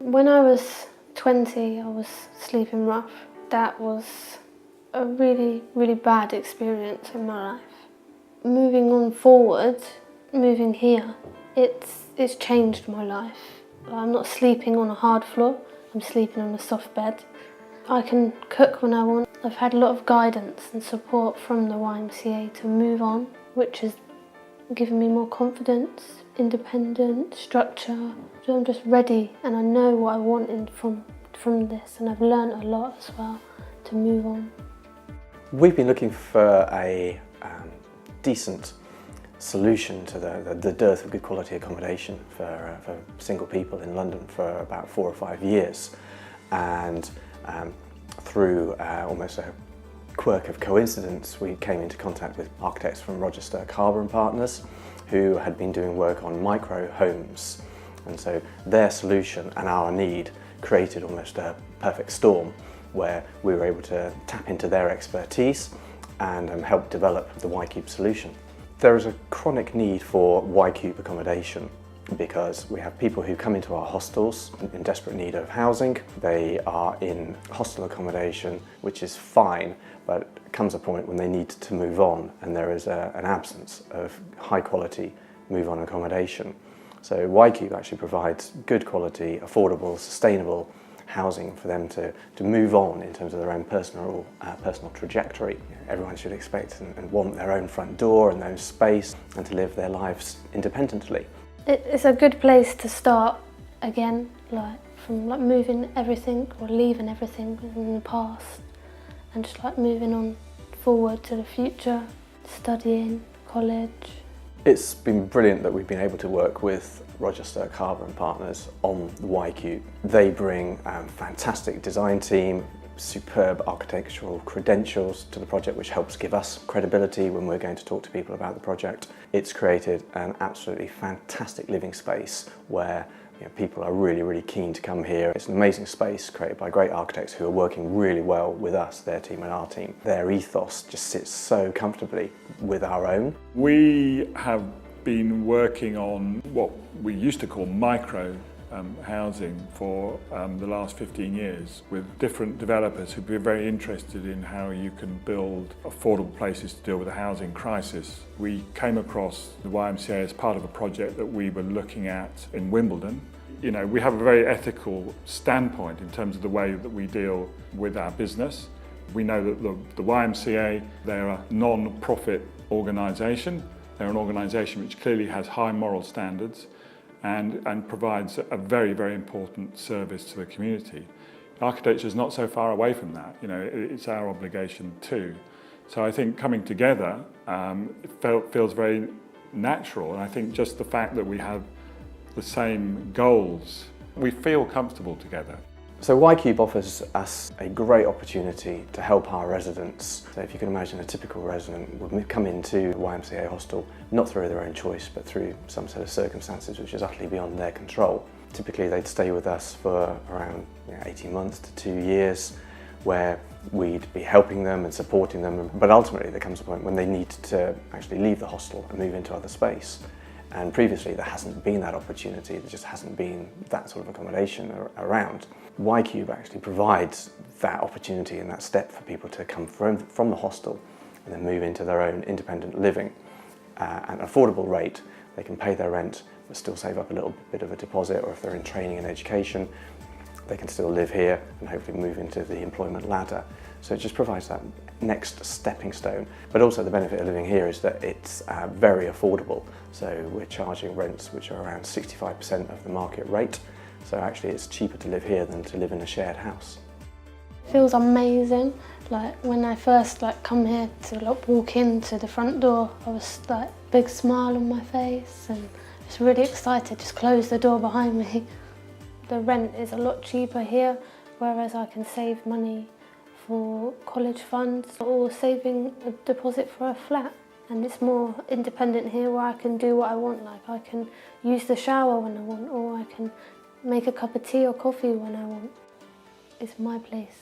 When I was 20, I was sleeping rough. That was a really, really bad experience in my life. Moving on forward, moving here, it's changed my life. I'm not sleeping on a hard floor, I'm sleeping on a soft bed. I can cook when I want. I've had a lot of guidance and support from the YMCA to move on, which has given me more confidence, independent, structure. So I'm just ready and I know what I want from this, and I've learned a lot as well to move on. We've been looking for a decent solution to the dearth of good quality accommodation for single people in London for about 4 or 5 years, and through almost a quirk of coincidence we came into contact with architects from Rochester Harbour and Partners who had been doing work on micro homes, and so their solution and our need created almost a perfect storm where we were able to tap into their expertise and help develop the Y-Cube solution. There is a chronic need for Y-Cube accommodation because we have people who come into our hostels in desperate need of housing. They are in hostel accommodation, which is fine, but comes a point when they need to move on and there is an absence of high quality move-on accommodation. So Y-Cube actually provides good quality, affordable, sustainable housing for them to move on in terms of their own personal trajectory. Everyone should expect and want their own front door and their own space and to live their lives independently. It's a good place to start again, from moving everything or leaving everything in the past and just moving on forward to the future, studying, college. It's been brilliant that we've been able to work with Rochester Harbour and Partners on the Y-Cube. They bring a fantastic design team, superb architectural credentials to the project, which helps give us credibility when we're going to talk to people about the project. It's created an absolutely fantastic living space where people are really, really keen to come here. It's an amazing space created by great architects who are working really well with us, their team and our team. Their ethos just sits so comfortably with our own. We have been working on what we used to call micro housing for the last 15 years with different developers who've been very interested in how you can build affordable places to deal with the housing crisis. We came across the YMCA as part of a project that we were looking at in Wimbledon. We have a very ethical standpoint in terms of the way that we deal with our business. We know that the YMCA, they're a non-profit organisation. They're an organisation which clearly has high moral standards and provides a very, very important service to the community. Architecture is not so far away from that. It's our obligation too. So I think coming together feels very natural, and I think just the fact that we have the same goals, we feel comfortable together. So Y-Cube offers us a great opportunity to help our residents. So if you can imagine, a typical resident would come into YMCA hostel not through their own choice but through some set of circumstances which is utterly beyond their control. Typically they'd stay with us for around 18 months to 2 years where we'd be helping them and supporting them, but ultimately there comes a point when they need to actually leave the hostel and move into other space. And previously there hasn't been that opportunity, there just hasn't been that sort of accommodation around. Y-Cube actually provides that opportunity and that step for people to come from the hostel and then move into their own independent living at an affordable rate. They can pay their rent but still save up a little bit of a deposit, or if they're in training and education, they can still live here and hopefully move into the employment ladder. So it just provides that next stepping stone. But also the benefit of living here is that it's very affordable. So we're charging rents which are around 65% of the market rate. So actually it's cheaper to live here than to live in a shared house. It feels amazing. When I first come here to walk into the front door, I was big smile on my face and just really excited. Just close the door behind me. The rent is a lot cheaper here, whereas I can save money for college funds or saving a deposit for a flat. And it's more independent here where I can do what I want. I can use the shower when I want, or I can make a cup of tea or coffee when I want. It's my place.